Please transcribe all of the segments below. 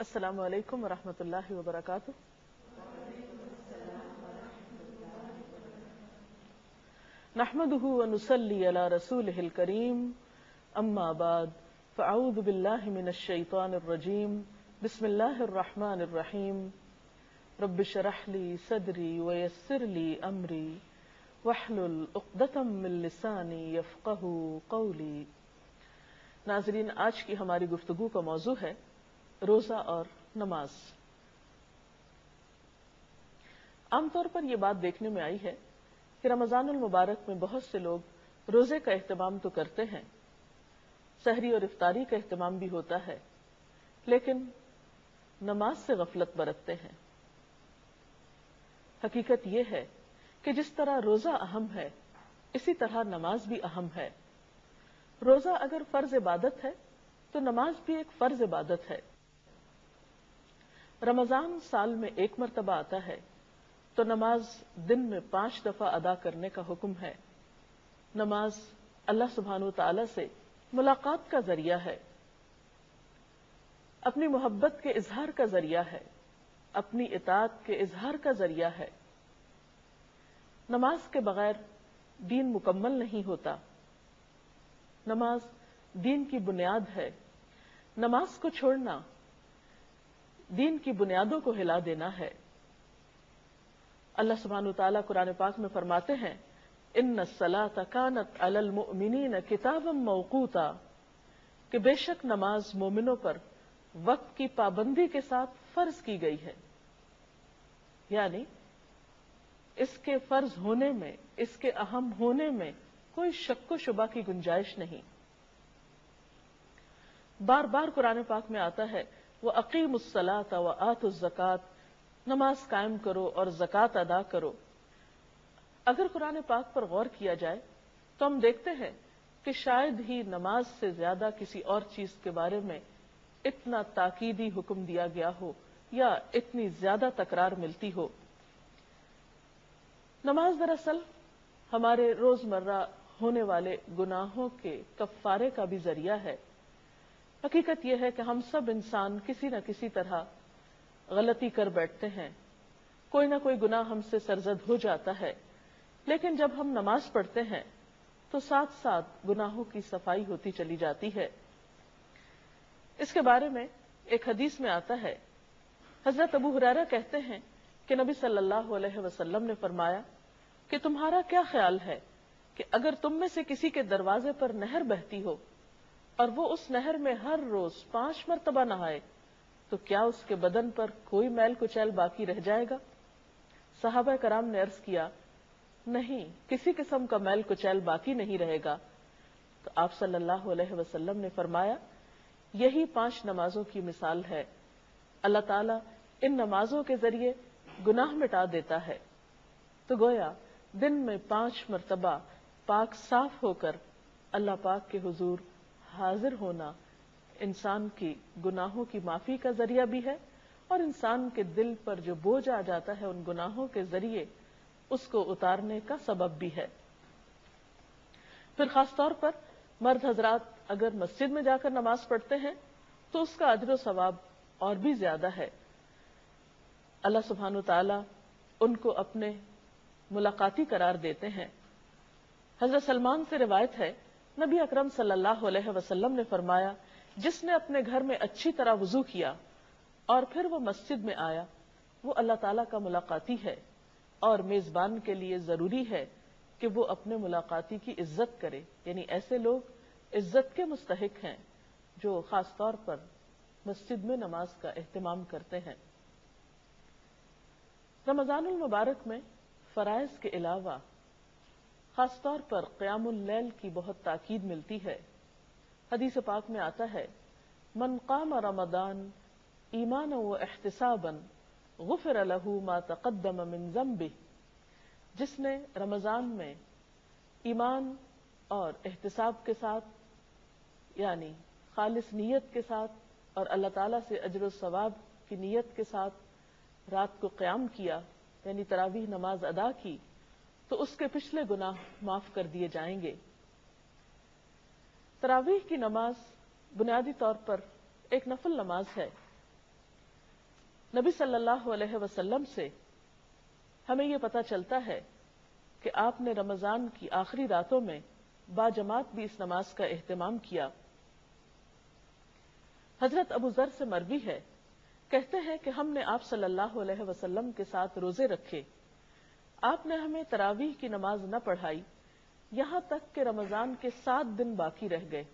السلام علیکم ورحمۃ اللہ وبرکاتہ۔ نحمده ونصلي على رسوله الكريم، اما بعد فاعوذ بالله من الشيطان الرجيم، بسم الله الرحمن الرحيم، رب اشرح لي صدري ويسر لي امري واحلل عقدة من لساني يفقهوا قولي۔ ناظرین، آج کی ہماری گفتگو کا موضوع ہے روزہ اور نماز۔ عام طور پر یہ بات دیکھنے میں آئی ہے کہ رمضان المبارک میں بہت سے لوگ روزے کا اہتمام تو کرتے ہیں، سحری اور افطاری کا اہتمام بھی ہوتا ہے، لیکن نماز سے غفلت برتتے ہیں۔ حقیقت یہ ہے کہ جس طرح روزہ اہم ہے، اسی طرح نماز بھی اہم ہے۔ روزہ اگر فرض عبادت ہے تو نماز بھی ایک فرض عبادت ہے۔ رمضان سال میں ایک مرتبہ آتا ہے تو نماز دن میں 5 دفعہ ادا کرنے کا حکم ہے۔ نماز اللہ سبحانہ و تعالی سے ملاقات کا ذریعہ ہے، اپنی محبت کے اظہار کا ذریعہ ہے، اپنی اطاعت کے اظہار کا ذریعہ ہے۔ نماز کے بغیر دین مکمل نہیں ہوتا۔ نماز دین کی بنیاد ہے۔ نماز کو چھوڑنا دین کی بنیادوں کو ہلا دینا ہے۔ اللہ سبحانہ وتعالیٰ قرآن پاک میں فرماتے ہیں، ان الصلاۃ کانت علی المؤمنین کتابا موقوتا، کہ بے شک نماز مومنوں پر وقت کی پابندی کے ساتھ فرض کی گئی ہے۔ یعنی اس کے فرض ہونے میں، اس کے اہم ہونے میں کوئی شک و شبہ کی گنجائش نہیں۔ بار بار قرآن پاک میں آتا ہے، وَأَقِيمُوا الصَّلَاةَ وَآتُوا الزَّكَاةَ، نماز قائم کرو اور زکوٰۃ ادا کرو۔ اگر قرآن پاک پر غور کیا جائے تو ہم دیکھتے ہیں کہ شاید ہی نماز سے زیادہ کسی اور چیز کے بارے میں اتنا تاکیدی حکم دیا گیا ہو یا اتنی زیادہ تکرار ملتی ہو۔ نماز دراصل ہمارے روزمرہ ہونے والے گناہوں کے کفارے کا بھی ذریعہ ہے۔ حقیقت یہ ہے کہ ہم سب انسان کسی نہ کسی طرح غلطی کر بیٹھتے ہیں، کوئی نہ کوئی گناہ ہم سے سرزد ہو جاتا ہے، لیکن جب ہم نماز پڑھتے ہیں تو ساتھ ساتھ گناہوں کی صفائی ہوتی چلی جاتی ہے۔ اس کے بارے میں ایک حدیث میں آتا ہے، حضرت ابو ہریرہ کہتے ہیں کہ نبی صلی اللہ علیہ وسلم نے فرمایا کہ تمہارا کیا خیال ہے کہ اگر تم میں سے کسی کے دروازے پر نہر بہتی ہو اور وہ اس نہر میں ہر روز 5 مرتبہ نہائے تو کیا اس کے بدن پر کوئی میل کچیل باقی رہ جائے گا؟ صحابہ کرام نے عرض کیا، نہیں، کسی قسم کا میل کچیل باقی نہیں رہے گا۔ تو آپ صلی اللہ علیہ وسلم نے فرمایا، یہی 5 نمازوں کی مثال ہے۔ اللہ تعالیٰ ان نمازوں کے ذریعے گناہ مٹا دیتا ہے۔ تو گویا دن میں 5 مرتبہ پاک صاف ہو کر اللہ پاک کے حضور حاضر ہونا انسان کی گناہوں کی معافی کا ذریعہ بھی ہے، اور انسان کے دل پر جو بوجھ آ جاتا ہے ان گناہوں کے ذریعے اس کو اتارنے کا سبب بھی ہے۔ پھر خاص طور پر مرد حضرات اگر مسجد میں جا کر نماز پڑھتے ہیں تو اس کا اجر و ثواب اور بھی زیادہ ہے۔ اللہ سبحانہ وتعالی ان کو اپنے ملاقاتی قرار دیتے ہیں۔ حضرت سلمان سے روایت ہے، نبی اکرم صلی اللہ علیہ وسلم نے فرمایا، جس نے اپنے گھر میں اچھی طرح وضو کیا اور پھر وہ مسجد میں آیا، وہ اللہ تعالیٰ کا ملاقاتی ہے، اور میزبان کے لیے ضروری ہے کہ وہ اپنے ملاقاتی کی عزت کرے۔ یعنی ایسے لوگ عزت کے مستحق ہیں جو خاص طور پر مسجد میں نماز کا اہتمام کرتے ہیں۔ رمضان المبارک میں فرائض کے علاوہ خاص طور پر قیام اللیل کی بہت تاکید ملتی ہے۔ حدیث پاک میں آتا ہے، من قام رمضان ایمانا و احتسابا غفر له ما تقدم من ذنبه، جس نے رمضان میں ایمان اور احتساب کے ساتھ، یعنی خالص نیت کے ساتھ اور اللہ تعالیٰ سے اجر و ثواب کی نیت کے ساتھ رات کو قیام کیا، یعنی تراویح نماز ادا کی، تو اس کے پچھلے گناہ معاف کر دیے جائیں گے۔ تراویح کی نماز بنیادی طور پر ایک نفل نماز ہے۔ نبی صلی اللہ علیہ وسلم سے ہمیں یہ پتہ چلتا ہے کہ آپ نے رمضان کی آخری راتوں میں باجماعت بھی اس نماز کا اہتمام کیا۔ حضرت ابو ذر سے مروی ہے، کہتے ہیں کہ ہم نے آپ صلی اللہ علیہ وسلم کے ساتھ روزے رکھے، آپ نے ہمیں تراویح کی نماز نہ پڑھائی یہاں تک کہ رمضان کے 7 دن باقی رہ گئے،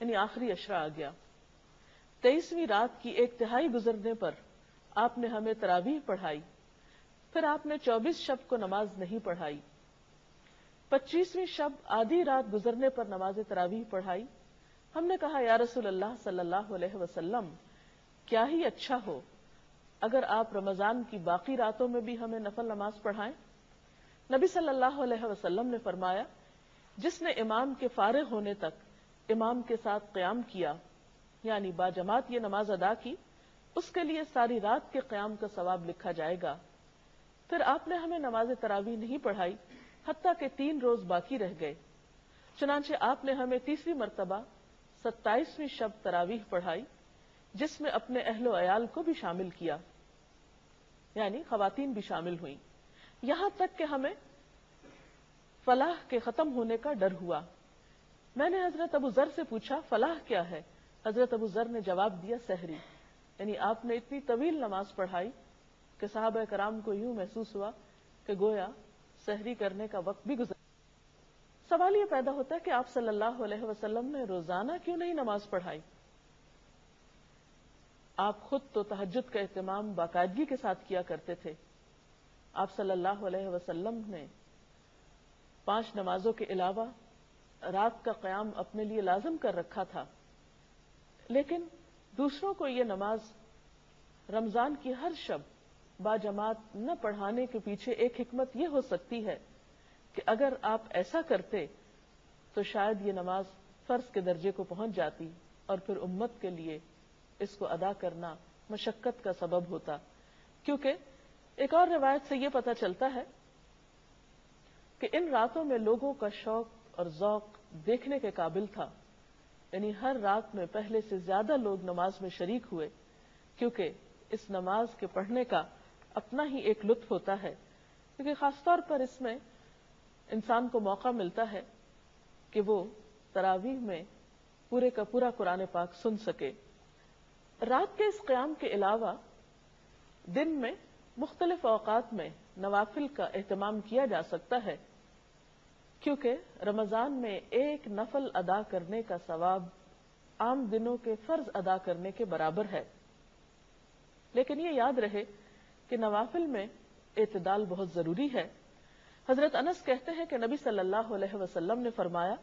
یعنی آخری عشرہ آ گیا۔ 23ویں رات کی 1/3 گزرنے پر آپ نے ہمیں تراویح پڑھائی، پھر آپ نے 24 شب کو نماز نہیں پڑھائی۔ 25ویں شب آدھی رات گزرنے پر نماز تراویح پڑھائی۔ ہم نے کہا یا رسول اللہ صلی اللہ علیہ وسلم، کیا ہی اچھا ہو اگر آپ رمضان کی باقی راتوں میں بھی ہمیں نفل نماز پڑھائیں۔ نبی صلی اللہ علیہ وسلم نے فرمایا، جس نے امام کے فارغ ہونے تک امام کے ساتھ قیام کیا، یعنی باجماعت یہ نماز ادا کی، اس کے لیے ساری رات کے قیام کا ثواب لکھا جائے گا۔ پھر آپ نے ہمیں نماز تراویح نہیں پڑھائی حتیٰ کہ 3 روز باقی رہ گئے، چنانچہ آپ نے ہمیں تیسری مرتبہ 27ویں شب تراویح پڑھائی، جس میں اپنے اہل و عیال کو بھی شامل کیا، یعنی خواتین بھی شامل ہوئیں، یہاں تک کہ ہمیں فلاح کے ختم ہونے کا ڈر ہوا۔ میں نے حضرت ابو ذر سے پوچھا فلاح کیا ہے؟ حضرت ابو ذر نے جواب دیا سحری، یعنی آپ نے اتنی طویل نماز پڑھائی کہ صحابہ کرام کو یوں محسوس ہوا کہ گویا سحری کرنے کا وقت بھی گزر۔ سوال یہ پیدا ہوتا ہے کہ آپ صلی اللہ علیہ وسلم نے روزانہ کیوں نہیں نماز پڑھائی؟ آپ خود تو تہجد کا اہتمام باقاعدگی کے ساتھ کیا کرتے تھے۔ آپ صلی اللہ علیہ وسلم نے 5 نمازوں کے علاوہ رات کا قیام اپنے لیے لازم کر رکھا تھا، لیکن دوسروں کو یہ نماز رمضان کی ہر شب باجماعت نہ پڑھانے کے پیچھے ایک حکمت یہ ہو سکتی ہے کہ اگر آپ ایسا کرتے تو شاید یہ نماز فرض کے درجے کو پہنچ جاتی اور پھر امت کے لیے اس کو ادا کرنا مشقت کا سبب ہوتا، کیونکہ ایک اور روایت سے یہ پتہ چلتا ہے کہ ان راتوں میں لوگوں کا شوق اور ذوق دیکھنے کے قابل تھا، یعنی ہر رات میں پہلے سے زیادہ لوگ نماز میں شریک ہوئے، کیونکہ اس نماز کے پڑھنے کا اپنا ہی ایک لطف ہوتا ہے، کیونکہ خاص طور پر اس میں انسان کو موقع ملتا ہے کہ وہ تراویح میں پورے کا پورا قرآن پاک سن سکے۔ رات کے اس قیام کے علاوہ دن میں مختلف اوقات میں نوافل کا اہتمام کیا جا سکتا ہے، کیونکہ رمضان میں ایک نفل ادا کرنے کا ثواب عام دنوں کے فرض ادا کرنے کے برابر ہے، لیکن یہ یاد رہے کہ نوافل میں اعتدال بہت ضروری ہے۔ حضرت انس کہتے ہیں کہ نبی صلی اللہ علیہ وسلم نے فرمایا،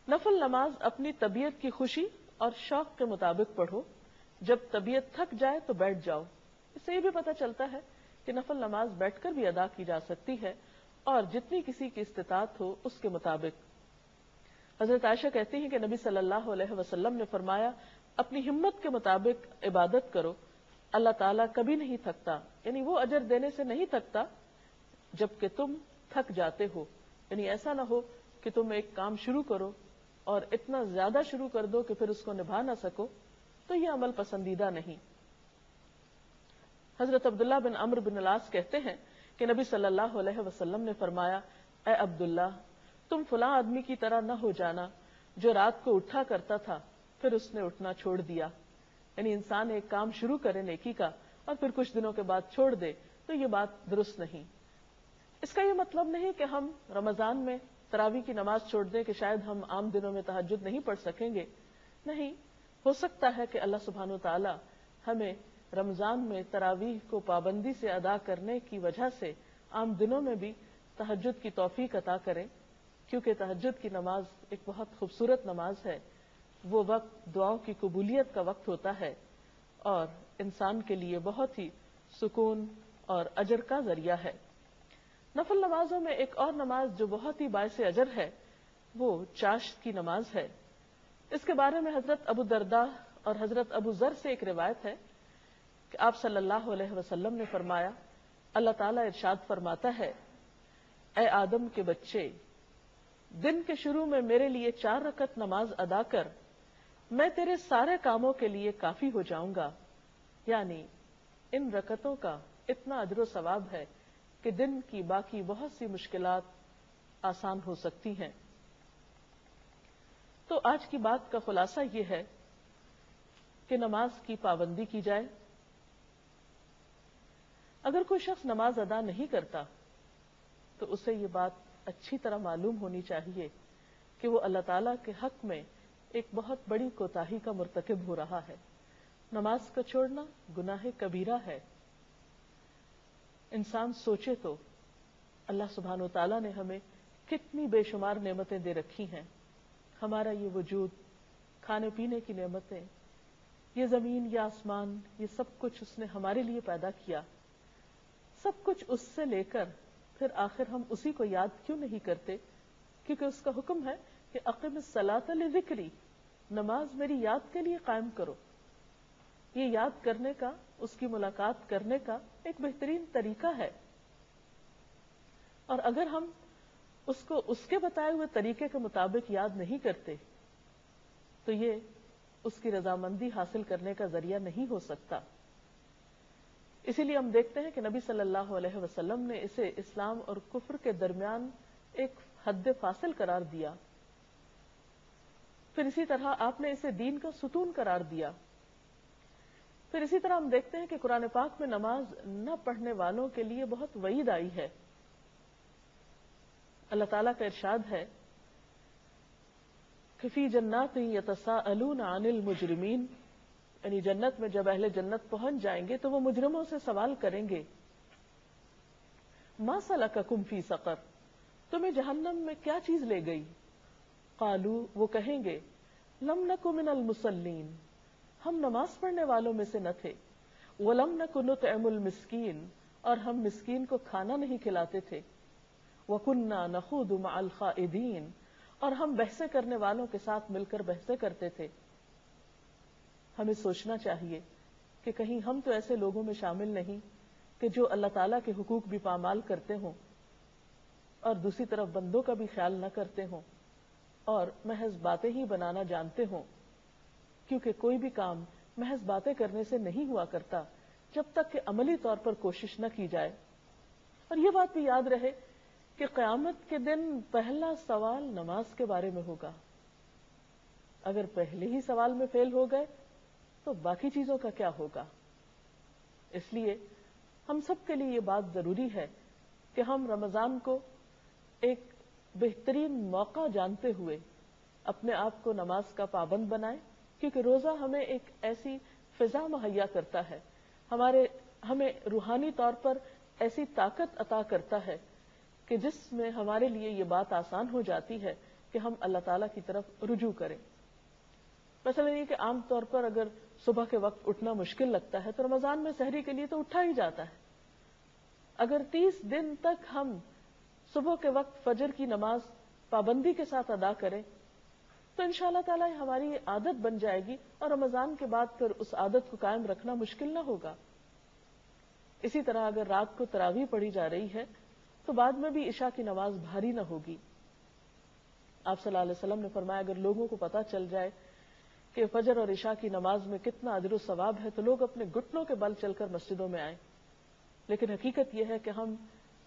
نفل نماز اپنی طبیعت کی خوشی اور شوق کے مطابق پڑھو، جب طبیعت تھک جائے تو بیٹھ جاؤ۔ اس سے یہ بھی پتہ چلتا ہے کہ نفل نماز بیٹھ کر بھی ادا کی جا سکتی ہے، اور جتنی کسی کی استطاعت ہو اس کے مطابق۔ حضرت عائشہ کہتی ہیں کہ نبی صلی اللہ علیہ وسلم نے فرمایا، اپنی ہمت کے مطابق عبادت کرو، اللہ تعالیٰ کبھی نہیں تھکتا، یعنی وہ اجر دینے سے نہیں تھکتا جبکہ تم تھک جاتے ہو، یعنی ایسا نہ ہو کہ تم ایک کام شروع کرو اور اتنا زیادہ شروع کر دو کہ پھر اس کو نبھا نہ سکو، تو یہ عمل پسندیدہ نہیں۔ حضرت عبداللہ بن عمرو بن العاص کہتے ہیں کہ نبی صلی اللہ علیہ وسلم نے فرمایا، اے عبداللہ، تم فلاں آدمی کی طرح نہ ہو جانا جو رات کو اٹھا کرتا تھا پھر اس نے اٹھنا چھوڑ دیا، یعنی انسان ایک کام شروع کرے نیکی کا اور پھر کچھ دنوں کے بعد چھوڑ دے، تو یہ بات درست نہیں۔ اس کا یہ مطلب نہیں کہ ہم رمضان میں تراویح کی نماز چھوڑ دیں کہ شاید ہم عام دنوں میں تہجد نہیں پڑھ سکیں گے، نہیں، ہو سکتا ہے کہ اللہ سبحانہ و تعالی ہمیں رمضان میں تراویح کو پابندی سے ادا کرنے کی وجہ سے عام دنوں میں بھی تہجد کی توفیق عطا کریں، کیونکہ تہجد کی نماز ایک بہت خوبصورت نماز ہے، وہ وقت دعاؤں کی قبولیت کا وقت ہوتا ہے اور انسان کے لیے بہت ہی سکون اور اجر کا ذریعہ ہے۔ نفل نمازوں میں ایک اور نماز جو بہت ہی باعث اجر ہے وہ چاشت کی نماز ہے۔ اس کے بارے میں حضرت ابو درداء اور حضرت ابو ذر سے ایک روایت ہے کہ آپ صلی اللہ علیہ وسلم نے فرمایا، اللہ تعالیٰ ارشاد فرماتا ہے، اے آدم کے بچے، دن کے شروع میں میرے لیے 4 رکعت نماز ادا کر، میں تیرے سارے کاموں کے لیے کافی ہو جاؤں گا، یعنی ان رکعتوں کا اتنا اجر و ثواب ہے کہ دن کی باقی بہت سی مشکلات آسان ہو سکتی ہیں۔ تو آج کی بات کا خلاصہ یہ ہے کہ نماز کی پابندی کی جائے۔ اگر کوئی شخص نماز ادا نہیں کرتا تو اسے یہ بات اچھی طرح معلوم ہونی چاہیے کہ وہ اللہ تعالیٰ کے حق میں ایک بہت بڑی کوتاہی کا مرتکب ہو رہا ہے۔ نماز کا چھوڑنا گناہ کبیرہ ہے۔ انسان سوچے تو اللہ سبحانہ و تعالیٰ نے ہمیں کتنی بے شمار نعمتیں دے رکھی ہیں۔ ہمارا یہ وجود، کھانے پینے کی نعمتیں، یہ زمین، یہ آسمان، یہ سب کچھ اس نے ہمارے لیے پیدا کیا۔ سب کچھ اس سے لے کر پھر آخر ہم اسی کو یاد کیوں نہیں کرتے؟ کیونکہ اس کا حکم ہے کہ اقم الصلاۃ لذکری، نماز میری یاد کے لیے قائم کرو۔ یہ یاد کرنے کا، اس کی ملاقات کرنے کا ایک بہترین طریقہ ہے، اور اگر ہم اس کو اس کے بتائے ہوئے طریقے کے مطابق یاد نہیں کرتے تو یہ اس کی رضامندی حاصل کرنے کا ذریعہ نہیں ہو سکتا۔ اسی لیے ہم دیکھتے ہیں کہ نبی صلی اللہ علیہ وسلم نے اسے اسلام اور کفر کے درمیان ایک حد فاصل قرار دیا۔ پھر اسی طرح آپ نے اسے دین کا ستون قرار دیا۔ پھر اسی طرح ہم دیکھتے ہیں کہ قرآن پاک میں نماز نہ پڑھنے والوں کے لیے بہت وعید آئی ہے۔ اللہ تعالیٰ کا ارشاد ہے کہ فی جنات یتساءلون عن المجرمین، یعنی جنت میں جب اہل جنت پہنچ جائیں گے تو وہ مجرموں سے سوال کریں گے، ما سلککم فی سقر، تمہیں جہنم میں کیا چیز لے گئی؟ قالوا، وہ کہیں گے، لم نک من المصلین، ہم نماز پڑھنے والوں میں سے نہ تھے، ولم نک نطعم المسکین، اور ہم مسکین کو کھانا نہیں کھلاتے تھے، وکننا نخوض مع الخائضین، اور ہم بحثیں کرنے والوں کے ساتھ مل کر بحثیں کرتے تھے۔ ہمیں سوچنا چاہیے کہ کہیں ہم تو ایسے لوگوں میں شامل نہیں کہ جو اللہ تعالیٰ کے حقوق بھی پامال کرتے ہوں اور دوسری طرف بندوں کا بھی خیال نہ کرتے ہوں اور محض باتیں ہی بنانا جانتے ہوں، کیونکہ کوئی بھی کام محض باتیں کرنے سے نہیں ہوا کرتا جب تک کہ عملی طور پر کوشش نہ کی جائے۔ اور یہ بات بھی یاد رہے کہ قیامت کے دن پہلا سوال نماز کے بارے میں ہوگا۔ اگر پہلے ہی سوال میں فیل ہو گئے تو باقی چیزوں کا کیا ہوگا؟ اس لیے ہم سب کے لیے یہ بات ضروری ہے کہ ہم رمضان کو ایک بہترین موقع جانتے ہوئے اپنے آپ کو نماز کا پابند بنائیں، کیونکہ روزہ ہمیں ایک ایسی فضا مہیا کرتا ہے، ہمیں روحانی طور پر ایسی طاقت عطا کرتا ہے کہ جس میں ہمارے لیے یہ بات آسان ہو جاتی ہے کہ ہم اللہ تعالیٰ کی طرف رجوع کریں۔ مثلا یہ کہ عام طور پر اگر صبح کے وقت اٹھنا مشکل لگتا ہے تو رمضان میں سحری کے لیے تو اٹھا ہی جاتا ہے۔ اگر 30 دن تک ہم صبح کے وقت فجر کی نماز پابندی کے ساتھ ادا کریں تو انشاءاللہ تعالی ہماری یہ عادت بن جائے گی، اور رمضان کے بعد پھر اس عادت کو قائم رکھنا مشکل نہ ہوگا۔ اسی طرح اگر رات کو تراویح پڑھی جا رہی ہے تو بعد میں بھی عشاء کی نماز بھاری نہ ہوگی۔ آپ صلی اللہ علیہ وسلم نے فرمایا اگر لوگوں کو پتہ چل جائے کہ فجر اور عشاء کی نماز میں کتنا اجر و ثواب ہے تو لوگ اپنے گھٹنوں کے بل چل کر مسجدوں میں آئیں، لیکن حقیقت یہ ہے کہ ہم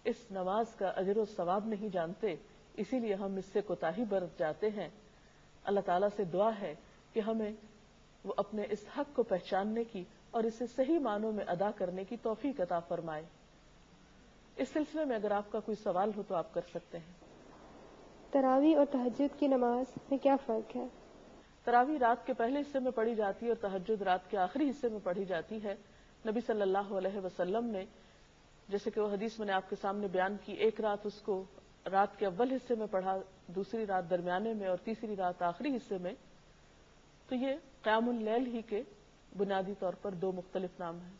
اس نماز کا اجر و ثواب نہیں جانتے، اسی لیے ہم اس سے کوتاہی برت جاتے ہیں۔ اللہ تعالیٰ سے دعا ہے کہ ہمیں وہ اپنے اس حق کو پہچاننے کی اور اسے صحیح معنوں میں ادا کرنے کی توفیق عطا فرمائے۔ اس سلسلے میں اگر آپ کا کوئی سوال ہو تو آپ کر سکتے ہیں۔ تراویح اور تہجد کی نماز میں کیا فرق ہے؟ تراویح رات کے پہلے حصے میں پڑھی جاتی ہے اور تہجد رات کے آخری حصے میں پڑھی جاتی ہے۔ نبی صلی اللہ علیہ وسلم نے، جیسے کہ وہ حدیث میں نے آپ کے سامنے بیان کی، ایک رات اس کو رات کے اول حصے میں پڑھا، دوسری رات درمیانے میں اور تیسری رات آخری حصے میں۔ تو یہ قیام اللیل ہی کے بنیادی طور پر دو مختلف نام ہیں۔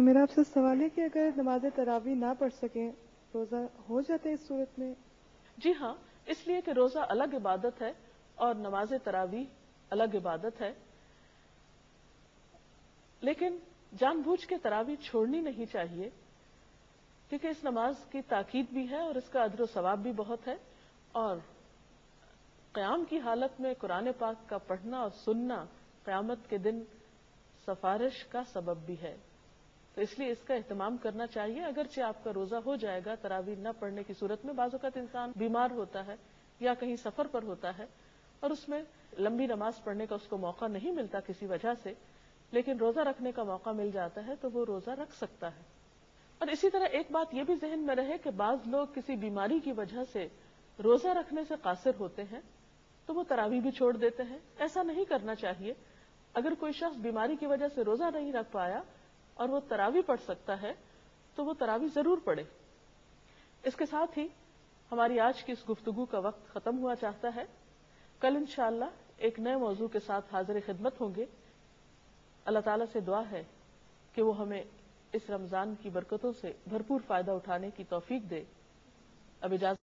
میرا آپ سے سوال ہے کہ اگر نماز تراویح نہ پڑھ سکیں روزہ ہو جاتا ہے اس صورت میں؟ جی ہاں، اس لیے کہ روزہ الگ عبادت ہے اور نماز تراویح الگ عبادت ہے، لیکن جان بوجھ کے تراویح چھوڑنی نہیں چاہیے، کیونکہ اس نماز کی تاکید بھی ہے اور اس کا اجر و ثواب بھی بہت ہے، اور قیام کی حالت میں قرآن پاک کا پڑھنا اور سننا قیامت کے دن سفارش کا سبب بھی ہے، تو اس لیے اس کا اہتمام کرنا چاہیے. اگرچہ آپ کا روزہ ہو جائے گا تراویح نہ پڑھنے کی صورت میں، بعض اوقات انسان بیمار ہوتا ہے یا کہیں سفر پر ہوتا ہے اور اس میں لمبی نماز پڑھنے کا اس کو موقع نہیں ملتا کسی وجہ سے، لیکن روزہ رکھنے کا موقع مل جاتا ہے تو وہ روزہ رکھ سکتا ہے. اور اسی طرح ایک بات یہ بھی ذہن میں رہے کہ بعض لوگ کسی بیماری کی وجہ سے روزہ رکھنے سے قاصر ہوتے ہیں تو وہ تراویح بھی چھوڑ دیتے ہیں. ایسا نہیں کرنا چاہیے. اگر کوئی شخص بیماری کی وجہ سے روزہ نہیں رکھ پایا اور وہ تراویح پڑھ سکتا ہے تو وہ تراویح ضرور پڑھے. اس کے ساتھ ہی ہماری آج کی اس گفتگو کا وقت ختم ہوا چاہتا ہے. کل انشاءاللہ ایک نئے موضوع کے ساتھ حاضر خدمت ہوں گے. اللہ تعالیٰ سے دعا ہے کہ وہ ہمیں اس رمضان کی برکتوں سے بھرپور فائدہ اٹھانے کی توفیق دے. اب اجازت